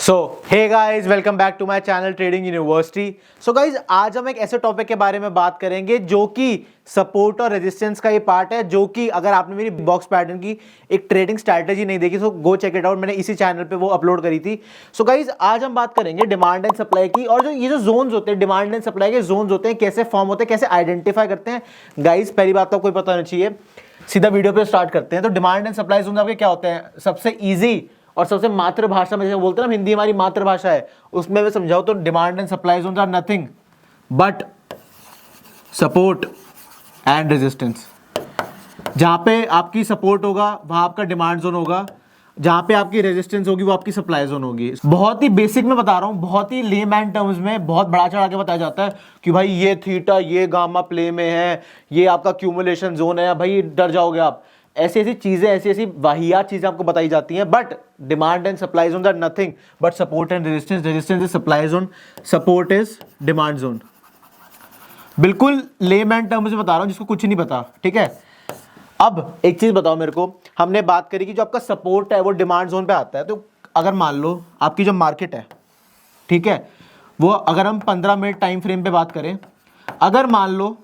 So hey guys, welcome back to my channel trading university. So guys, आज हम एक ऐसे टॉपिक के बारे में बात करेंगे जो कि सपोर्ट और रेजिस्टेंस का ये पार्ट है, जो कि अगर आपने मेरी बॉक्स पैटर्न की एक ट्रेडिंग स्ट्रैटेजी नहीं देखी तो गो चेक इट आउट, मैंने इसी चैनल पे वो अपलोड करी थी। सो गाइस, आज हम बात करेंगे डिमांड एंड सप्लाई की, और जो जोन्स होते हैं, डिमांड एंड सप्लाई के जोन्स होते हैं, कैसे फॉर्म होते हैं, कैसे आइडेंटिफाई करते हैं। गाइस, पहली बात तो कोई पता होना चाहिए, सीधा वीडियो पे स्टार्ट करते हैं। तो डिमांड एंड सप्लाई जोन आपके क्या होते हैं? सबसे ईजी और सबसे मातृभाषा में जैसे बोलते हैं ना, हिंदी हमारी मातृभाषा है, उसमें मैं समझाऊं तो demand and supply zone are nothing but support and resistance. जहां पे आपकी सपोर्ट होगा वहां आपका डिमांड जोन होगा, जहां पे आपकी रेजिस्टेंस होगी वो आपकी सप्लाई जोन होगी। बहुत ही बेसिक में बता रहा हूं, बहुत ही लेमैन टर्म्स में बहुत बड़ा चढ़ा के बताया जाता है कि भाई ये थीटा ये गामा प्ले में है, ये आपका क्यूमुलेशन जोन है, भाई डर जाओगे आप। ऐसी ऐसी चीजें, ऐसी ऐसी वाहियात चीजें आपको बताई जाती हैं। But demand and supply zone are nothing but support and resistance. Resistance is supply zone, support is demand zone. बिल्कुल लेमैन टर्म्स में बता रहा हूं, जिसको कुछ नहीं पता, ठीक है। अब एक चीज बताओ मेरे को, हमने बात करी कि जो आपका सपोर्ट है वो डिमांड जोन पे आता है। तो अगर मान लो आपकी जो मार्केट है, ठीक है, वो अगर हम 15 मिनट टाइम फ्रेम पे बात करें, अगर मान लो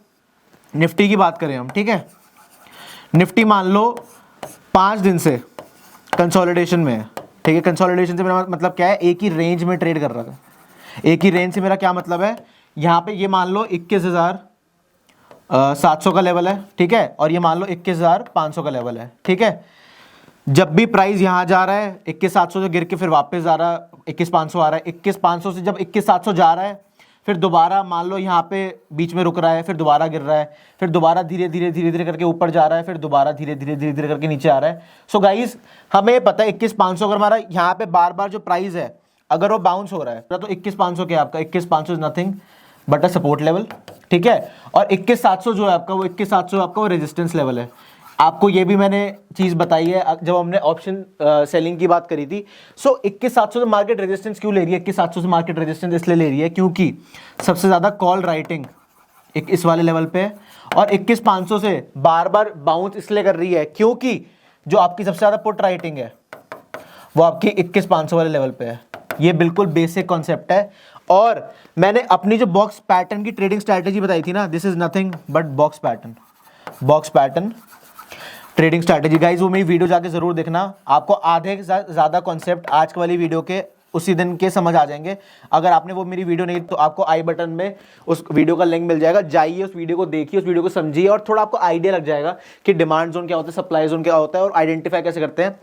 निफ्टी की बात करें हम, ठीक है, निफ्टी मान लो 5 दिन से कंसोलिडेशन में है, ठीक है। कंसोलिडेशन से मेरा मतलब क्या है? एक ही रेंज में ट्रेड कर रहा था। एक ही रेंज से मेरा क्या मतलब है? यहाँ पे ये मान लो 21,700 का लेवल है, ठीक है, और ये मान लो 21,500 का लेवल है, ठीक है। जब भी प्राइस यहाँ जा रहा है 21,700 से गिर के फिर वापस आ रहा है 21,500 आ रहा है, 21,500 से जब 21,700 जा रहा है, फिर दोबारा मान लो यहाँ पे बीच में रुक रहा है, फिर दोबारा गिर रहा है, फिर दोबारा धीरे धीरे करके ऊपर जा रहा है, फिर दोबारा धीरे धीरे करके नीचे आ रहा है। सो गाइस, हमें पता है 21,500 अगर हमारा यहाँ पे बार बार जो प्राइस है अगर वो बाउंस हो रहा है तो 21,500 क्या है आपका? 21,500 is nothing but a support level, ठीक है। और 21,700 जो है आपका, वो 21,700 आपका वो रेजिस्टेंस लेवल है। आपको ये भी मैंने चीज बताई है जब हमने ऑप्शन सेलिंग की बात करी थी। सो 21,700 से मार्केट रेजिस्टेंस क्यों ले रही है? 21,700 से मार्केट रेजिस्टेंस इसलिए ले रही है क्योंकि सबसे ज्यादा कॉल राइटिंग इस वाले लेवल पे है, और 21,500 से बार बार बाउंस इसलिए कर रही है क्योंकि जो आपकी सबसे ज्यादा पुट राइटिंग है वो आपकी 21,500 वाले लेवल पे है। ये बिल्कुल बेसिक कॉन्सेप्ट है। और मैंने अपनी जो बॉक्स पैटर्न की ट्रेडिंग स्ट्रैटेजी बताई थी ना, this is nothing but box pattern trading strategy. Guys, वो मेरी वीडियो जाके जरूर देखना, आपको आधे से ज्यादा कॉन्सेप्ट आज की वाली वीडियो के उसी दिन के समझ आ जाएंगे। अगर आपने वो मेरी वीडियो नहीं तो आपको आई बटन में उस वीडियो का लिंक मिल जाएगा, जाइए उस वीडियो को देखिए, उस वीडियो को समझिए, और थोड़ा आपको आइडिया लग जाएगा कि डिमांड जोन क्या होता है, सप्लाई जोन क्या होता है, और आइडेंटिफाई कैसे करते हैं।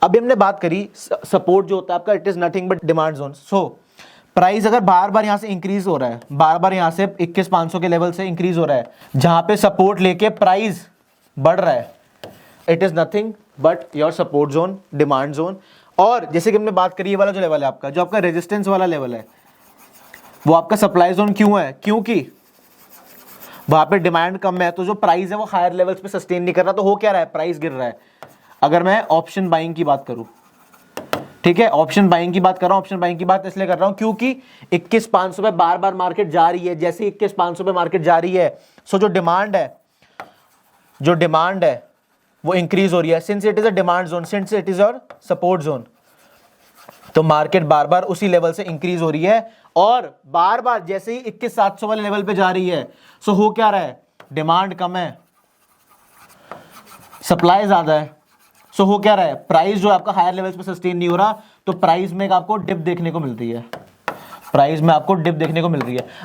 अभी हमने बात करी सपोर्ट जो होता है आपका, it is nothing but demand zone. So price अगर बार बार यहाँ से इंक्रीज हो रहा है, बार बार यहाँ से 21,500 के लेवल से इंक्रीज हो रहा है, जहां पे सपोर्ट लेके प्राइस बढ़ रहा है, it is nothing but your support zone, demand zone. और जैसे कि हमने बात करी, ये वाला जो लेवल है आपका, जो आपका रेजिस्टेंस वाला लेवल है, वो आपका सप्लाई जोन क्यों है? क्योंकि वहां पे डिमांड कम है, तो जो प्राइस है वो हायर लेवल्स पे सस्टेन नहीं कर रहा, तो हो क्या रहा है? प्राइस गिर रहा है। अगर मैं ऑप्शन बाइंग की बात करूं, ठीक है, ऑप्शन बाइंग की बात कर रहा हूं। ऑप्शन बाइंग की बात इसलिए कर रहा हूं क्योंकि 21,500 पे बार बार मार्केट जा रही है। जैसे 21,500 पे मार्केट जा रही है, सो जो डिमांड है वो इंक्रीज हो रही है। Since it is a demand zone, since it is your support zone, तो मार्केट बार बार उसी लेवल से इंक्रीज हो रही है, और बार बार जैसे ही 21,700 वाले लेवल पे जा रही है, सो हो क्या रहा है? डिमांड कम है, सप्लाई ज्यादा है। सो हो क्या रहा है? प्राइस जो आपका हायर लेवल्स पे सस्टेन नहीं हो रहा, तो प्राइस में आपको डिप देखने को मिलती है।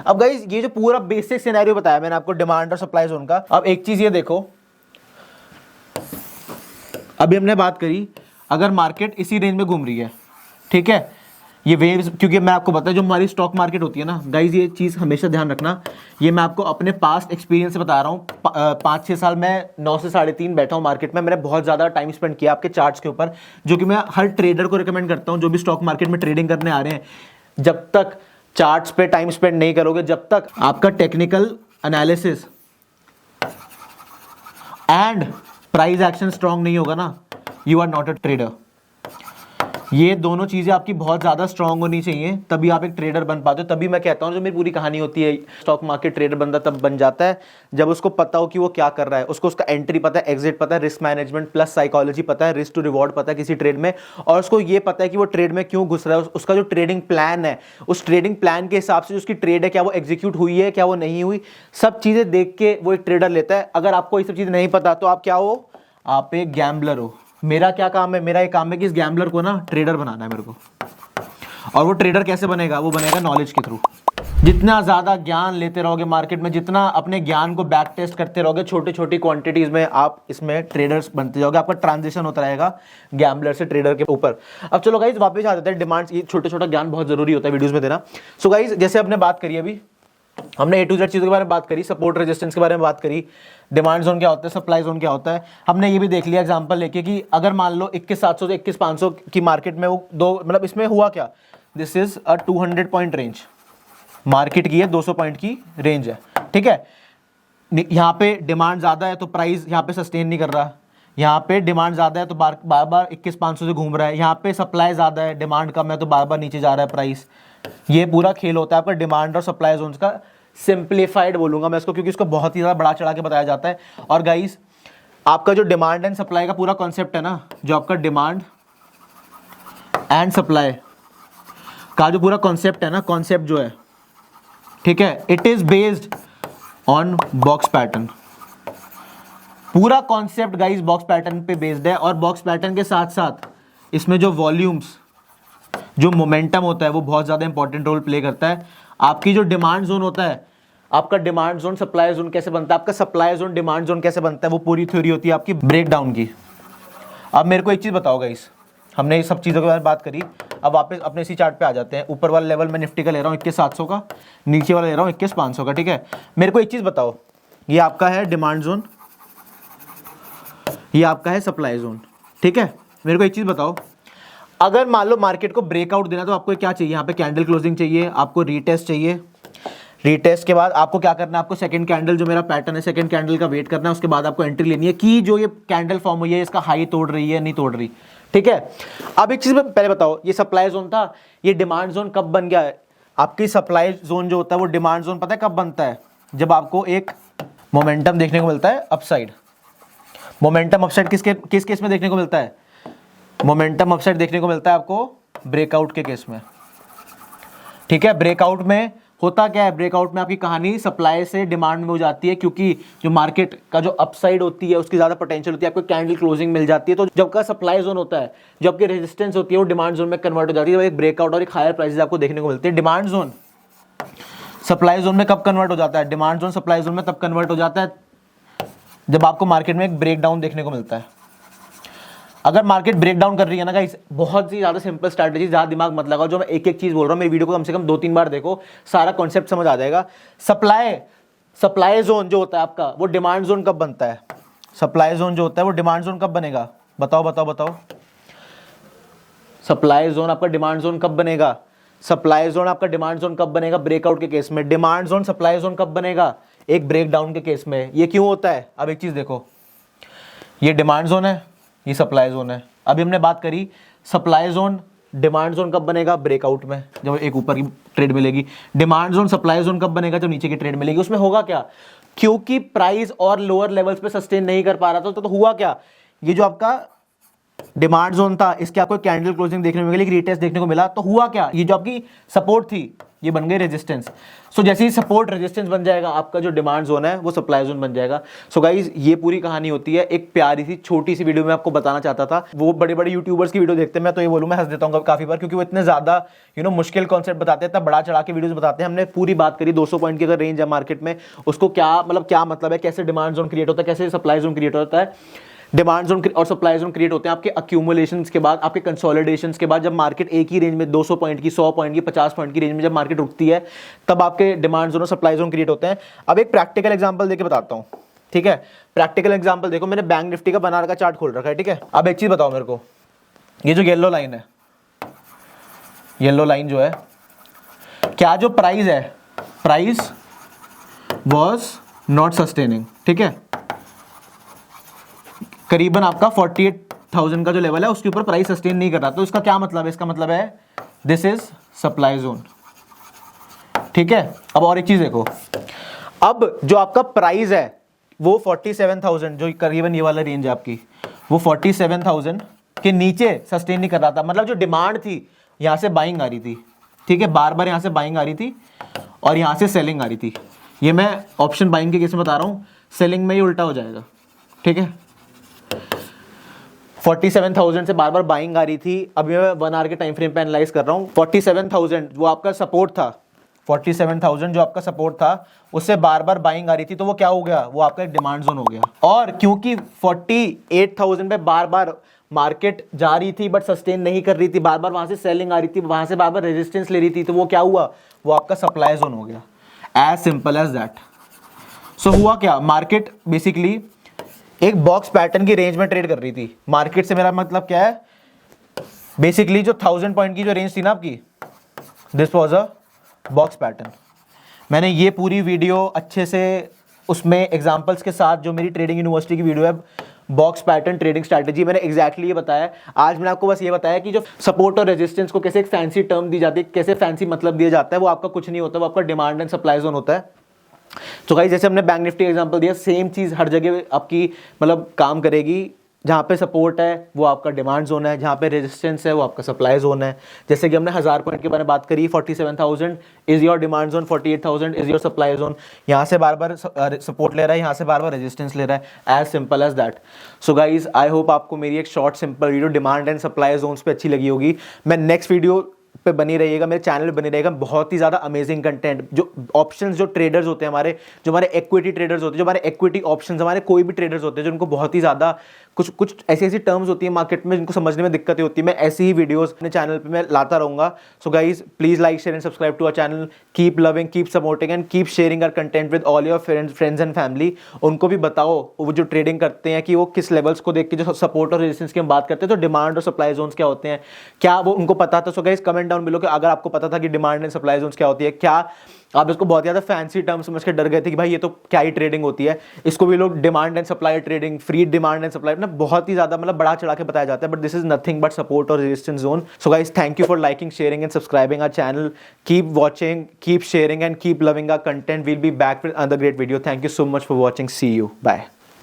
अब गाइस, ये जो पूरा बेसिक सिनेरियो बताया मैंने आपको डिमांड और सप्लाई जोन का, अब एक चीज ये देखो, अभी हमने बात करी अगर मार्केट इसी रेंज में घूम रही है, ठीक है, ये वेव्स, क्योंकि मैं आपको बता, जो हमारी स्टॉक मार्केट होती है ना गाइज, ये चीज हमेशा ध्यान रखना, ये मैं आपको अपने पास्ट एक्सपीरियंस से बता रहा हूँ। 5-6 साल मैं 9 से 3:30 बैठा हूँ मार्केट में, मैंने बहुत ज्यादा टाइम स्पेंड किया आपके चार्ट्स के ऊपर, जो कि मैं हर ट्रेडर को रिकमेंड करता हूँ जो भी स्टॉक मार्केट में ट्रेडिंग करने आ रहे हैं। जब तक चार्ट्स पे टाइम स्पेंड नहीं करोगे, जब तक आपका technical analysis and price action strong नहीं होगा ना, you are not a trader. ये दोनों चीज़ें आपकी बहुत ज़्यादा स्ट्रांग होनी चाहिए, तभी आप एक ट्रेडर बन पाते हो। तभी मैं कहता हूँ, जो मेरी पूरी कहानी होती है, स्टॉक मार्केट ट्रेडर बंदा तब बन जाता है जब उसको पता हो कि वो क्या कर रहा है, उसको उसका एंट्री पता है, एग्जिट पता है, रिस्क मैनेजमेंट प्लस साइकोलॉजी पता है, रिस्क टू रिवॉर्ड पता है किसी ट्रेड में, और उसको ये पता है कि वो ट्रेड में क्यों घुस रहा है, उसका जो ट्रेडिंग प्लान है, उस ट्रेडिंग प्लान के हिसाब से जो उसकी ट्रेड है, क्या वो एग्जीक्यूट हुई है, क्या वो नहीं हुई, सब चीज़ें देख के वो एक ट्रेडर लेता है। अगर आपको ये सब चीज़ें नहीं पता तो आप क्या हो, आप एक गैम्बलर हो। मेरा क्या काम है, मेरा एक काम है कि इस गैम्बलर को ना ट्रेडर बनाना है मेरे को। और वो ट्रेडर कैसे बनेगा, वो बनेगा नॉलेज के थ्रू। जितना ज़्यादा ज्ञान लेते रहोगे मार्केट में, जितना अपने ज्ञान को बैक टेस्ट करते रहोगे छोटी छोटी क्वांटिटीज़ में, आप इसमें ट्रेडर्स बनते जाओगे। आपका ट्रांजिशन होता रहेगा गैम्बलर से ट्रेडर के ऊपर। अब चलो गाइज वापस आ जाते हैं डिमांड्स। ये छोटा छोटा ज्ञान बहुत ज़रूरी होता है वीडियोज़ में देना। सो गाइज जैसे हमने बात करी, अभी हमने A to Z चीज़ों के बारे में बात करी, सपोर्ट रेजिस्टेंस के बारे में बात करी, डिमांड जोन क्या होता है, सप्लाई जोन क्या होता है। हमने ये भी देख लिया एग्जांपल लेके कि अगर मान लो 21,700 से 21,500 की मार्केट में वो दो, मतलब इसमें हुआ क्या, this is a 200 point range, market की है 200 पॉइंट की रेंज है, ठीक है। यहाँ पे डिमांड ज़्यादा है तो प्राइस यहाँ पे सस्टेन नहीं कर रहा, यहाँ पे डिमांड ज़्यादा है तो बार बार 21,500 से घूम रहा है, यहाँ पे सप्लाई ज़्यादा है, डिमांड कम है तो बार बार नीचे जा रहा है प्राइस। ये पूरा खेल होता है आपका डिमांड और सप्लाई जोन्स का। सिंप्लीफाइड बोलूंगा मैं इसको, क्योंकि इसको बहुत ही ज़्यादा बढ़ा चढ़ा के बताया जाता है। और गाइस आपका जो डिमांड एंड सप्लाई का पूरा कॉन्सेप्ट है ना, जो आपका डिमांड एंड सप्लाई का जो पूरा कॉन्सेप्ट है ना, कॉन्सेप्ट जो है, ठीक है, it is based on box pattern. पूरा कॉन्सेप्ट गाइस बॉक्स पैटर्न पे बेस्ड है। और बॉक्स पैटर्न के साथ साथ इसमें जो वॉल्यूम्स, जो मोमेंटम होता है, वो बहुत ज़्यादा इंपॉर्टेंट रोल प्ले करता है। आपकी जो डिमांड जोन होता है, आपका डिमांड जोन सप्लाई जोन कैसे बनता है, आपका सप्लाई जोन डिमांड जोन कैसे बनता है, वो पूरी थ्योरी होती है आपकी ब्रेक डाउन की। अब मेरे को एक चीज़ बताओ गाइस, हमने ये सब चीज़ों के बारे में बात करी, अब वापस अपने इसी चार्ट पे आ जाते हैं। ऊपर वाला लेवल मैं निफ्टी का ले रहा हूँ 21,700 का, नीचे वाला ले रहा हूँ 21,500 का, ठीक है। मेरे को एक चीज़ बताओ, ये आपका है डिमांड जोन, ये आपका है सप्लाई जोन, ठीक है। मेरे को एक चीज़ बताओ, अगर मान लो मार्केट को ब्रेकआउट देना तो आपको क्या चाहिए, यहाँ पे कैंडल क्लोजिंग चाहिए, आपको रीटेस्ट चाहिए। रीटेस्ट के बाद आपको क्या करना है, आपको सेकंड कैंडल, जो मेरा पैटर्न है सेकंड कैंडल का वेट करना है, उसके बाद आपको एंट्री लेनी है कि जो ये कैंडल फॉर्म हुई है इसका हाई तोड़ रही है नहीं तोड़ रही, ठीक है। अब एक चीज़ पहले बताओ, ये सप्लाई जोन था, ये डिमांड जोन कब बन गया है। आपकी सप्लाई जोन जो होता है वो डिमांड जोन पता है कब बनता है, जब आपको एक मोमेंटम देखने को मिलता है अपसाइड। मोमेंटम अपसाइड किस केस में देखने को मिलता है, मोमेंटम अपसाइड देखने को मिलता है आपको ब्रेकआउट के केस में, ठीक है। ब्रेकआउट में होता क्या है, ब्रेकआउट में आपकी कहानी सप्लाई से डिमांड में हो जाती है, क्योंकि जो मार्केट का जो अपसाइड होती है उसकी ज़्यादा पोटेंशियल होती है, आपको कैंडल क्लोजिंग मिल जाती है। तो जब का सप्लाई जोन होता है, जब आपकी रेजिस्टेंस होती है वो डिमांड जोन में कन्वर्ट हो जाती है, एक ब्रेकआउट और एक हायर प्राइसेस आपको देखने को मिलते हैं। डिमांड जोन सप्लाई जोन में कब कन्वर्ट हो जाता है, डिमांड जोन सप्लाई जोन में तब कन्वर्ट हो जाता है जब आपको मार्केट में एक ब्रेकडाउन देखने को मिलता है। अगर मार्केट ब्रेक डाउन कर रही है ना गाइस, बहुत ही ज़्यादा सिंपल स्ट्रैटेजी, ज़्यादा दिमाग मत लगाओ, जो मैं एक एक चीज़ बोल रहा हूँ, मेरी वीडियो को कम से कम 2-3 बार देखो, सारा कॉन्सेप्ट समझ आ जाएगा। सप्लाई जोन जो होता है आपका, वो डिमांड जोन कब बनता है, सप्लाई जोन जो होता है वो डिमांड जोन कब बनेगा, बताओ बताओ बताओ। सप्लाई जोन आपका डिमांड जोन कब बनेगा, सप्लाई जोन आपका डिमांड जोन कब बनेगा, ब्रेकआउट के केस में। डिमांड जोन सप्लाई जोन कब बनेगा, एक ब्रेक डाउन के केस में। ये क्यों होता है, अब एक चीज़ देखो, ये डिमांड जोन है, ये सप्लाई जोन है। अभी हमने बात करी सप्लाई जोन डिमांड जोन कब बनेगा, ब्रेकआउट में, जब एक ऊपर की ट्रेड मिलेगी। डिमांड जोन सप्लाई जोन कब बनेगा, जब नीचे की ट्रेड मिलेगी। उसमें होगा क्या, क्योंकि प्राइस और लोअर लेवल्स पे सस्टेन नहीं कर पा रहा था, तो हुआ क्या, ये जो आपका डिमांड जोन था इसके आपको कैंडल क्लोजिंग देखने को मिली, रीटेस्ट देखने को मिला, तो हुआ क्या, ये जो आपकी सपोर्ट थी ये बन गई रेजिस्टेंस। सो जैसे ही सपोर्ट रेजिस्टेंस बन जाएगा, आपका जो डिमांड जोन है वो सप्लाई जोन बन जाएगा। सो गाइज ये पूरी कहानी होती है। एक प्यारी सी छोटी सी वीडियो में आपको बताना चाहता था। वो बड़े बड़े यूट्यूबर्स की वीडियो देखते हैं, मैं तो ये बोलूँ मैं हंस देता हूँ काफी बार, क्योंकि वो इतने ज्यादा मुश्किल कॉन्सेप्ट बताते हैं, इतना बड़ा चढ़ा के वीडियोस बताते हैं। हमने पूरी बात करी 200 पॉइंट की अगर रेंज है मार्केट में, उसको क्या मतलब है, कैसे डिमांड जोन क्रिएट होता है, कैसे सप्लाई जोन क्रिएट होता है। डिमांड जोन और सप्लाई जोन क्रिएट होते हैं आपके अक्यूमुलेशंस के बाद, आपके कंसोलिडेशंस के बाद। जब मार्केट एक ही रेंज में 200 पॉइंट की, 100 पॉइंट की, 50 पॉइंट की रेंज में जब मार्केट रुकती है, तब आपके डिमांड जोन और सप्लाई जोन क्रिएट होते हैं। अब एक प्रैक्टिकल एग्जांपल देके बताता हूं, ठीक है। प्रैक्टिकल एग्जांपल देखो, मैंने बैंक निफ्टी का बना रखा चार्ट खोल रखा है, ठीक है। अब एक चीज बताओ मेरे को, ये जो येलो लाइन है, येलो लाइन जो है, क्या जो प्राइस है, प्राइस वॉज नॉट सस्टेनिंग, ठीक है। करीबन आपका 48 1000 का जो लेवल है उसके ऊपर प्राइस सस्टेन नहीं कर रहा, तो इसका क्या मतलब है? इसका मतलब है दिस इज सप्लाई जोन, ठीक है। अब और एक चीज देखो, अब जो आपका प्राइस है वो 47,000, जो करीबन ये वाला रेंज है आपकी, वो 47,000 के नीचे सस्टेन नहीं कर रहा था। मतलब जो डिमांड थी यहां से बाइंग आ रही थी, ठीक है, बार बार यहां से बाइंग आ रही थी और यहां से सेलिंग आ रही थी। ये मैं ऑप्शन बाइंग के केस में बता रहा हूं, सेलिंग में ही उल्टा हो जाएगा, ठीक है। 47,000 से बार बार बाइंग आ रही थी। अभी मैं 1 आवर के टाइम फ्रेम पे एनालाइज कर रहा हूं। 47,000 वो आपका सपोर्ट था, 47,000 जो आपका सपोर्ट था उससे बार बार बाइंग आ रही थी, तो वो क्या हो गया? वो आपका एक डिमांड जोन हो गया। और क्योंकि 48,000 पे बार बार मार्केट जा रही थी बट सस्टेन नहीं कर रही थी, बार बार वहां से सेलिंग आ रही थी, वहां से बार बार रेजिस्टेंस ले रही थी, तो वो क्या हुआ? वो आपका सप्लाई जोन हो गया। As simple as that. So हुआ क्या? मार्केट बेसिकली एक बॉक्स पैटर्न की रेंज में ट्रेड कर रही थी। मार्केट से मेरा मतलब क्या है? बेसिकली जो 1000 पॉइंट की जो रेंज थी ना आपकी, this was a box pattern. मैंने ये पूरी वीडियो अच्छे से उसमें एग्जांपल्स के साथ, जो मेरी ट्रेडिंग यूनिवर्सिटी की वीडियो है बॉक्स पैटर्न ट्रेडिंग स्ट्रैटेजी, मैंने एग्जैक्टली ये बताया। आज मैंने आपको बस ये बताया कि जो सपोर्ट और रेजिस्टेंस को कैसे एक फैंसी टर्म दी जाती है, कैसे फैंसी मतलब दिया जाता है, वो आपका कुछ नहीं होता, वो आपका डिमांड एंड सप्लाई जोन होता है। तो गाइस जैसे हमने बैंक निफ्टी एग्जांपल दिया, सेम चीज हर जगह आपकी मतलब काम करेगी। जहाँ पे सपोर्ट है वो आपका डिमांड जोन है, जहाँ पे रेजिस्टेंस है वो आपका सप्लाई जोन है। जैसे कि हमने 1000 पॉइंट के बारे में बात करी, 47,000 is your demand zone, 48,000 is your supply zone. यहाँ से बार बार सपोर्ट ले रहा है, यहाँ से बार बार रेजिस्टेंस ले रहा है। As simple as that. So guys I hope आपको मेरी एक short simple video demand and supply zones पे अच्छी लगी होगी। मैं नेक्स्ट वीडियो पे बनी रहिएगा, मेरे चैनल पे बनी रहेगा। बहुत ही ज़्यादा अमेजिंग कंटेंट, जो ऑप्शंस जो ट्रेडर्स होते हैं हमारे, जो हमारे इक्विटी ट्रेडर्स होते हैं, जो हमारे इक्विटी ऑप्शंस, हमारे कोई भी ट्रेडर्स होते हैं जो उनको बहुत ही ज़्यादा कुछ ऐसी टर्म्स होती है मार्केट में जिनको समझने में दिक्कतें होती है, मैं ऐसी ही वीडियोस अपने चैनल पे मैं लाता रहूँगा। So guys please like share and subscribe to our channel. Keep loving, keep supporting and keep sharing our content with all your friends and family. उनको भी बताओ वो जो ट्रेडिंग करते हैं कि वो किस लेवल्स को देख के, जो सपोर्ट और रेजिस्टेंस की हम बात करते हैं, तो डिमांड और सप्लाई जोन्स क्या होते हैं, क्या वो उनको पता था? So guys comment down below कि अगर आपको पता था कि डिमांड एंड सप्लाई जोन्स क्या होती है। क्या आप इसको बहुत ज़्यादा फैंसी टर्म समझ के डर गए थे कि भाई ये तो क्या ही ट्रेडिंग होती है? इसको भी लोग demand and supply trading, free demand and supply, मतलब बहुत ही ज़्यादा मतलब बड़ा चढ़ा के बताया जाता है, but this is nothing but support और resistance zone. So guys thank you for liking, sharing and subscribing our channel. Keep watching, keep sharing and keep loving our content. We'll be back with another great video. Thank you so much for watching. See you, bye.